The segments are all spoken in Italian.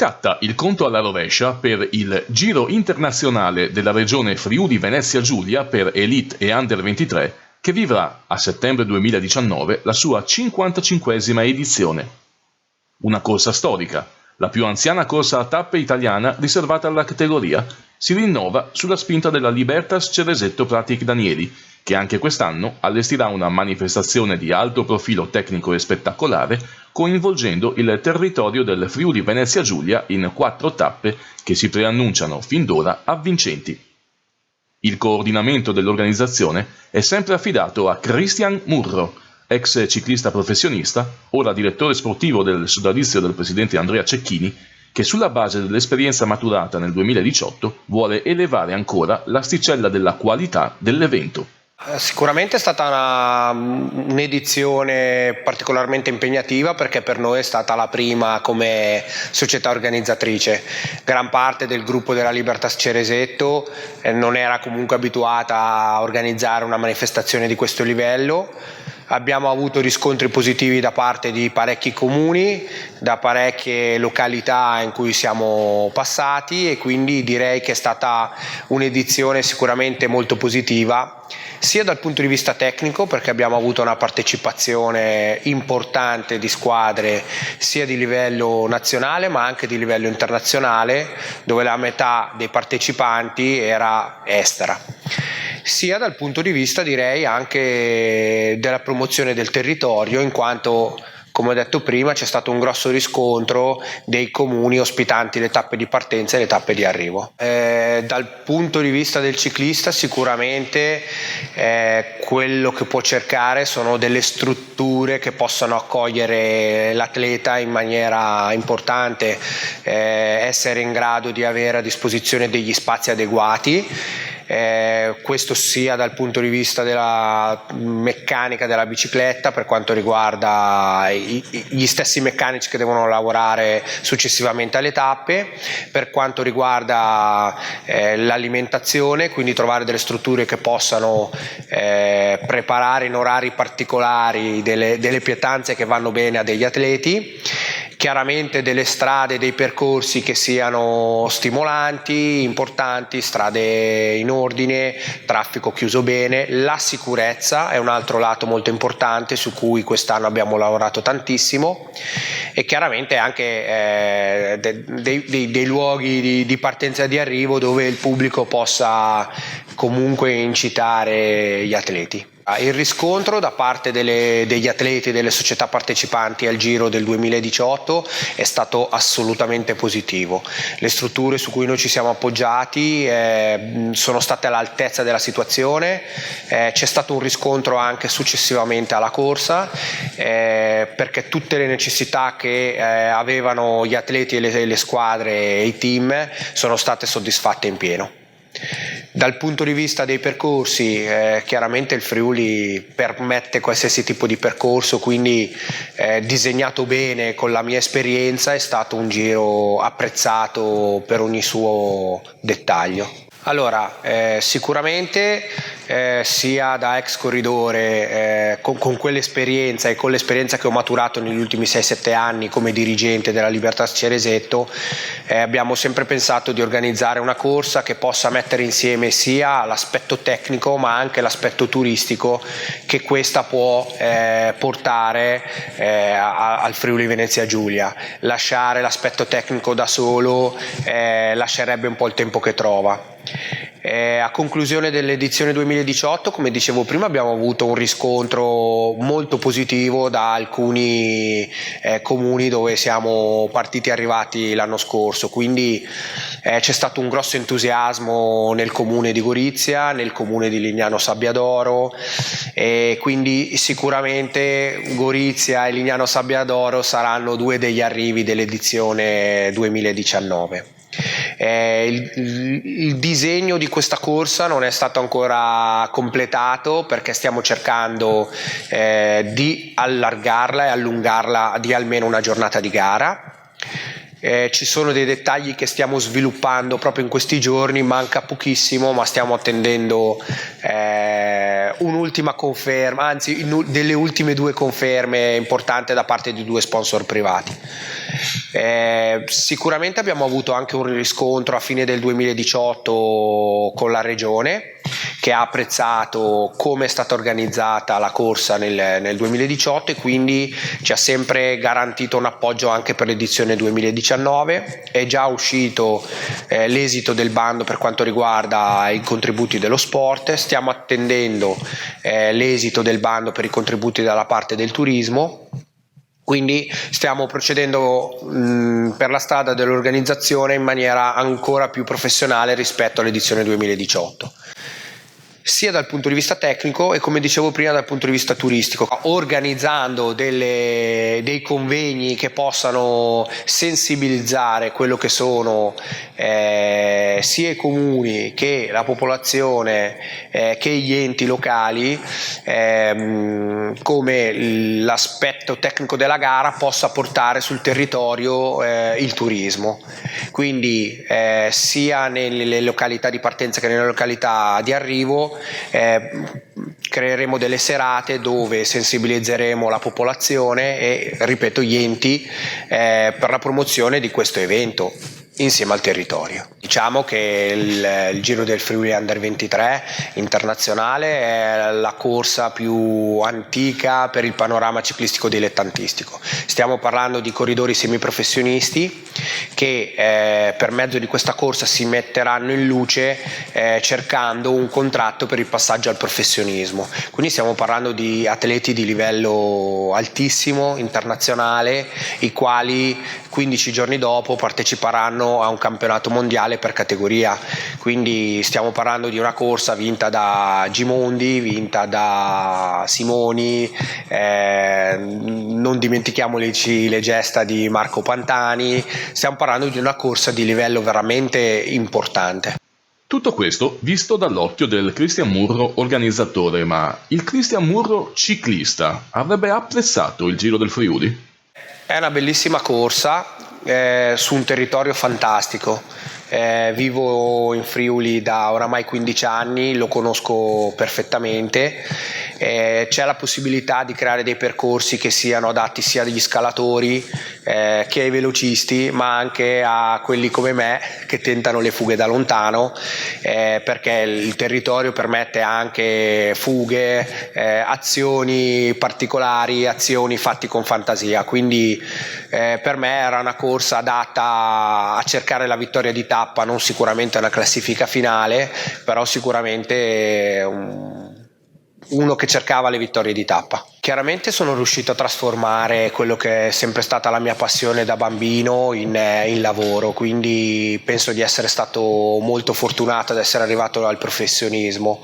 Scatta il conto alla rovescia per il Giro internazionale della regione Friuli Venezia Giulia per Elite e Under 23 che vivrà a settembre 2019 la sua 55esima edizione. Una corsa storica, la più anziana corsa a tappe italiana riservata alla categoria, si rinnova sulla spinta della Libertas Ceresetto Pratic Danieli, che anche quest'anno allestirà una manifestazione di alto profilo tecnico e spettacolare, coinvolgendo il territorio del Friuli Venezia Giulia in 4 tappe che si preannunciano fin d'ora avvincenti. Il coordinamento dell'organizzazione è sempre affidato a Cristian Murro, ex ciclista professionista, ora direttore sportivo del sodalizio del presidente Andrea Cecchini, che sulla base dell'esperienza maturata nel 2018 vuole elevare ancora l'asticella della qualità dell'evento. Sicuramente è stata un'edizione particolarmente impegnativa, perché per noi è stata la prima come società organizzatrice. Gran parte del gruppo della Libertas Ceresetto non era comunque abituata a organizzare una manifestazione di questo livello. Abbiamo avuto riscontri positivi da parte di parecchi comuni, da parecchie località in cui siamo passati, e quindi direi che è stata un'edizione sicuramente molto positiva, sia dal punto di vista tecnico, perché abbiamo avuto una partecipazione importante di squadre sia di livello nazionale ma anche di livello internazionale, dove la metà dei partecipanti era estera, sia dal punto di vista direi anche della promozione del territorio, in quanto, come ho detto prima, c'è stato un grosso riscontro dei comuni ospitanti le tappe di partenza e le tappe di arrivo. Dal punto di vista del ciclista sicuramente quello che può cercare sono delle strutture che possano accogliere l'atleta in maniera importante, essere in grado di avere a disposizione degli spazi adeguati. Questo sia dal punto di vista della meccanica della bicicletta, per quanto riguarda gli stessi meccanici che devono lavorare successivamente alle tappe, per quanto riguarda l'alimentazione, quindi trovare delle strutture che possano preparare in orari particolari delle pietanze che vanno bene a degli atleti. Chiaramente delle strade, dei percorsi che siano stimolanti, importanti, strade in ordine, traffico chiuso bene. La sicurezza è un altro lato molto importante su cui quest'anno abbiamo lavorato tantissimo, e chiaramente anche dei luoghi di partenza e di arrivo dove il pubblico possa comunque incitare gli atleti. Il riscontro da parte degli atleti e delle società partecipanti al Giro del 2018 è stato assolutamente positivo. Le strutture su cui noi ci siamo appoggiati sono state all'altezza della situazione, c'è stato un riscontro anche successivamente alla corsa, perché tutte le necessità che avevano gli atleti e le squadre e i team sono state soddisfatte in pieno. Dal punto di vista dei percorsi, chiaramente il Friuli permette qualsiasi tipo di percorso, quindi disegnato bene con la mia esperienza è stato un giro apprezzato per ogni suo dettaglio. Allora, sicuramente sia da ex corridore con quell'esperienza e con l'esperienza che ho maturato negli ultimi 6-7 anni come dirigente della Libertas Ceresetto, abbiamo sempre pensato di organizzare una corsa che possa mettere insieme sia l'aspetto tecnico ma anche l'aspetto turistico che questa può portare al Friuli Venezia Giulia. Lasciare l'aspetto tecnico da solo lascerebbe un po' il tempo che trova. A conclusione dell'edizione 2018, come dicevo prima, abbiamo avuto un riscontro molto positivo da alcuni comuni dove siamo partiti e arrivati l'anno scorso, quindi c'è stato un grosso entusiasmo nel comune di Gorizia, nel comune di Lignano Sabbiadoro, e quindi sicuramente Gorizia e Lignano Sabbiadoro saranno 2 degli arrivi dell'edizione 2019. Il disegno di questa corsa non è stato ancora completato, perché stiamo cercando di allargarla e allungarla di almeno una giornata di gara. Ci sono dei dettagli che stiamo sviluppando proprio in questi giorni, manca pochissimo, ma stiamo attendendo un'ultima conferma, anzi delle ultime due conferme importanti da parte di due sponsor privati. Sicuramente abbiamo avuto anche un riscontro a fine del 2018 con la regione, che ha apprezzato come è stata organizzata la corsa nel 2018 e quindi ci ha sempre garantito un appoggio anche per l'edizione 2019. È già uscito l'esito del bando per quanto riguarda i contributi dello sport, stiamo attendendo l'esito del bando per i contributi dalla parte del turismo. Quindi stiamo procedendo per la strada dell'organizzazione in maniera ancora più professionale rispetto all'edizione 2018. Sia dal punto di vista tecnico e, come dicevo prima, dal punto di vista turistico, organizzando dei convegni che possano sensibilizzare quello che sono sia i comuni che la popolazione che gli enti locali, come l'aspetto tecnico della gara possa portare sul territorio il turismo. Quindi sia nelle località di partenza che nelle località di arrivo creeremo delle serate dove sensibilizzeremo la popolazione e, ripeto, gli enti per la promozione di questo evento insieme al territorio. Diciamo che il Giro del Friuli Under 23 internazionale è la corsa più antica per il panorama ciclistico dilettantistico. Stiamo parlando di corridori semiprofessionisti che per mezzo di questa corsa si metteranno in luce cercando un contratto per il passaggio al professionismo. Quindi stiamo parlando di atleti di livello altissimo, internazionale, i quali 15 giorni dopo parteciperanno a un campionato mondiale per categoria. Quindi stiamo parlando di una corsa vinta da Gimondi, vinta da Simoni, non dimentichiamoci le gesta di Marco Pantani. Stiamo parlando di una corsa di livello veramente importante. Tutto questo visto dall'occhio del Cristian Murro organizzatore, ma il Cristian Murro ciclista avrebbe apprezzato il Giro del Friuli? È una bellissima corsa su un territorio fantastico. Vivo in Friuli da oramai 15 anni, lo conosco perfettamente. C'è la possibilità di creare dei percorsi che siano adatti sia agli scalatori che ai velocisti, ma anche a quelli come me che tentano le fughe da lontano, perché il territorio permette anche fughe, azioni particolari, azioni fatte con fantasia. Quindi per me era una corsa adatta a cercare la vittoria di tappa, non sicuramente una classifica finale, però sicuramente uno che cercava le vittorie di tappa. Chiaramente sono riuscito a trasformare quello che è sempre stata la mia passione da bambino in lavoro, quindi penso di essere stato molto fortunato ad essere arrivato al professionismo.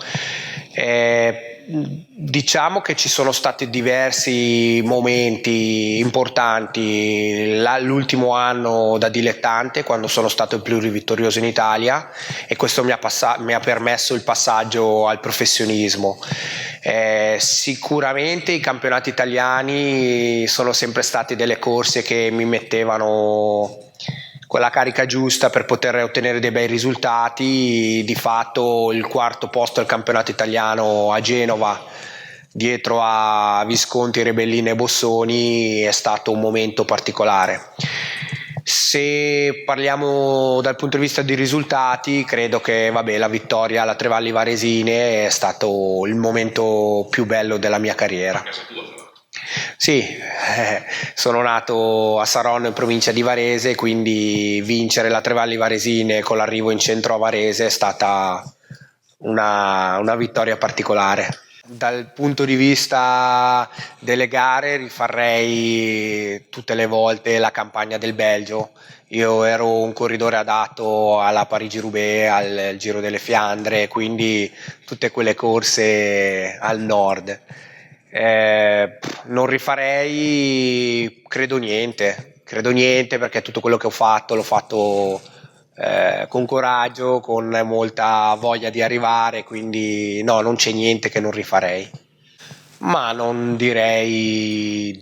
Diciamo che ci sono stati diversi momenti importanti, l'ultimo anno da dilettante, quando sono stato il plurivittorioso in Italia, e questo mi ha permesso il passaggio al professionismo. Sicuramente i campionati italiani sono sempre stati delle corse che mi mettevano quella carica giusta per poter ottenere dei bei risultati. Di fatto il quarto posto al campionato italiano a Genova, dietro a Visconti, Rebellin e Bossoni, è stato un momento particolare. Se parliamo dal punto di vista dei risultati, credo che la vittoria alla Tre Valli Varesine è stato il momento più bello della mia carriera. Sì, sono nato a Saronno in provincia di Varese, quindi vincere la Tre Valli Varesine con l'arrivo in centro a Varese è stata una vittoria particolare. Dal punto di vista delle gare rifarei tutte le volte la campagna del Belgio. Io ero un corridore adatto alla Parigi-Roubaix, al Giro delle Fiandre, quindi tutte quelle corse al nord. Non rifarei, credo niente, perché tutto quello che ho fatto l'ho fatto con coraggio, con molta voglia di arrivare, quindi no, non c'è niente che non rifarei. Ma non direi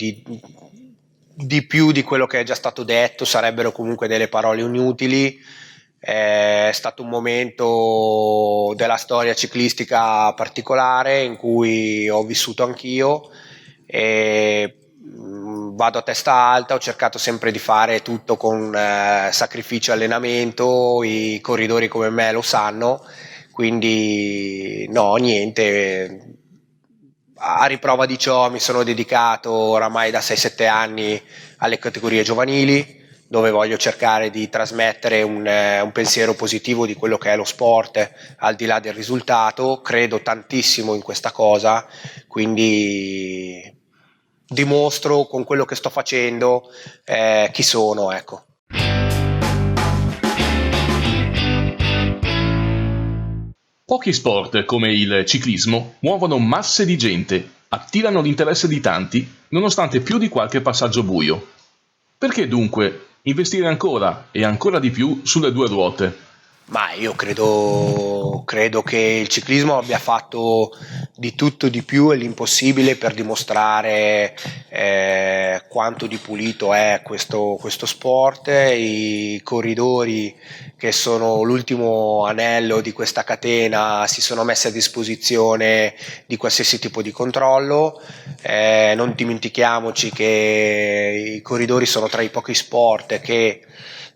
di più di quello che è già stato detto, sarebbero comunque delle parole inutili. È stato un momento della storia ciclistica particolare in cui ho vissuto anch'io e vado a testa alta, ho cercato sempre di fare tutto con sacrificio e allenamento, i corridori come me lo sanno, quindi no, niente. A riprova di ciò mi sono dedicato oramai da 6-7 anni alle categorie giovanili, dove voglio cercare di trasmettere un pensiero positivo di quello che è lo sport, al di là del risultato. Credo tantissimo in questa cosa, quindi dimostro con quello che sto facendo chi sono, ecco. Pochi sport, come il ciclismo, muovono masse di gente, attirano l'interesse di tanti, nonostante più di qualche passaggio buio. Perché dunque investire ancora e ancora di più sulle due ruote? Ma io credo che il ciclismo abbia fatto di tutto di più e l'impossibile per dimostrare quanto di pulito è questo sport. I corridori che sono l'ultimo anello di questa catena si sono messi a disposizione di qualsiasi tipo di controllo. Non dimentichiamoci che i corridori sono tra i pochi sport che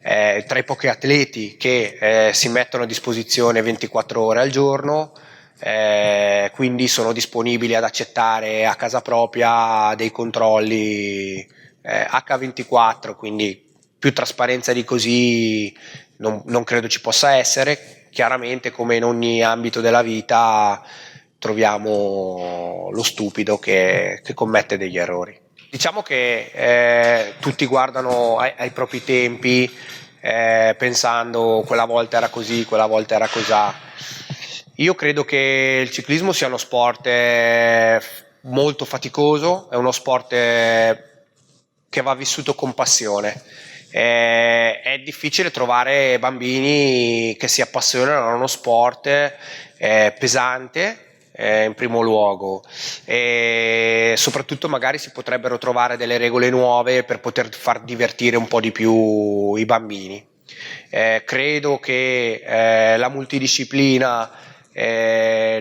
tra i pochi atleti che si mettono a disposizione 24 ore al giorno, quindi sono disponibili ad accettare a casa propria dei controlli H24, quindi più trasparenza di così non credo ci possa essere. Chiaramente, come in ogni ambito della vita, troviamo lo stupido che commette degli errori. Diciamo che tutti guardano ai propri tempi, pensando quella volta era così, quella volta era cosà. Io credo che il ciclismo sia uno sport molto faticoso, è uno sport che va vissuto con passione. È difficile trovare bambini che si appassionano a uno sport pesante, in primo luogo, e soprattutto magari si potrebbero trovare delle regole nuove per poter far divertire un po' di più i bambini. Credo che la multidisciplina,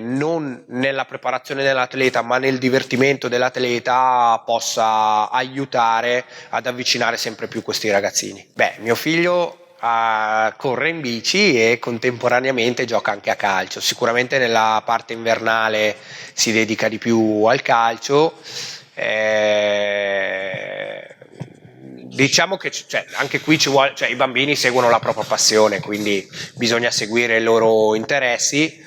non nella preparazione dell'atleta ma nel divertimento dell'atleta, possa aiutare ad avvicinare sempre più questi ragazzini. Mio figlio corre in bici e contemporaneamente gioca anche a calcio. Sicuramente nella parte invernale si dedica di più al calcio. Diciamo che anche qui i bambini seguono la propria passione, quindi bisogna seguire i loro interessi.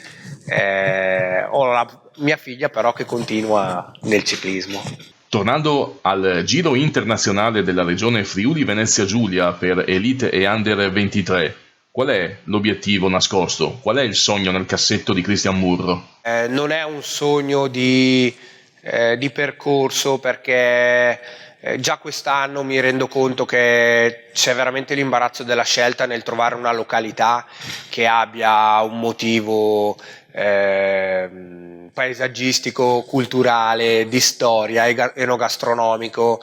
Ho la mia figlia però che continua nel ciclismo. Tornando al Giro internazionale della regione Friuli Venezia Giulia per Elite e Under 23, qual è l'obiettivo nascosto? Qual è il sogno nel cassetto di Cristian Murro? Non è un sogno di percorso, perché già quest'anno mi rendo conto che c'è veramente l'imbarazzo della scelta nel trovare una località che abbia un motivo paesaggistico, culturale, di storia, enogastronomico.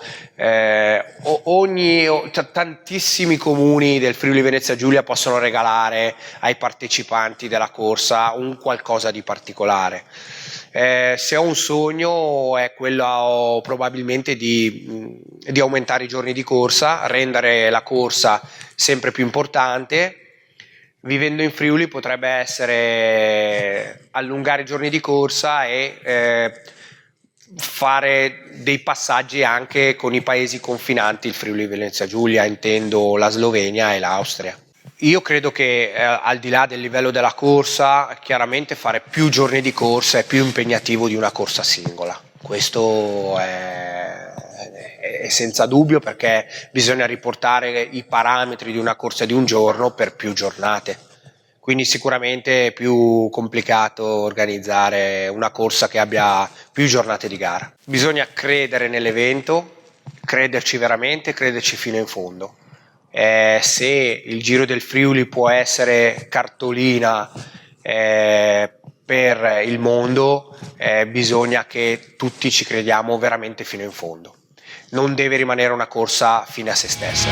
Tantissimi comuni del Friuli Venezia Giulia possono regalare ai partecipanti della corsa un qualcosa di particolare. Se ho un sogno è quello probabilmente di aumentare i giorni di corsa, rendere la corsa sempre più importante. Vivendo in Friuli potrebbe essere allungare i giorni di corsa e fare dei passaggi anche con i paesi confinanti il Friuli Venezia Giulia, intendo la Slovenia e l'Austria. Io credo che al di là del livello della corsa, chiaramente fare più giorni di corsa è più impegnativo di una corsa singola. Questo è senza dubbio, perché bisogna riportare i parametri di una corsa di un giorno per più giornate. Quindi sicuramente è più complicato organizzare una corsa che abbia più giornate di gara. Bisogna credere nell'evento, crederci veramente, crederci fino in fondo. Se il Giro del Friuli può essere cartolina per il mondo, bisogna che tutti ci crediamo veramente fino in fondo. Non deve rimanere una corsa fine a se stessa.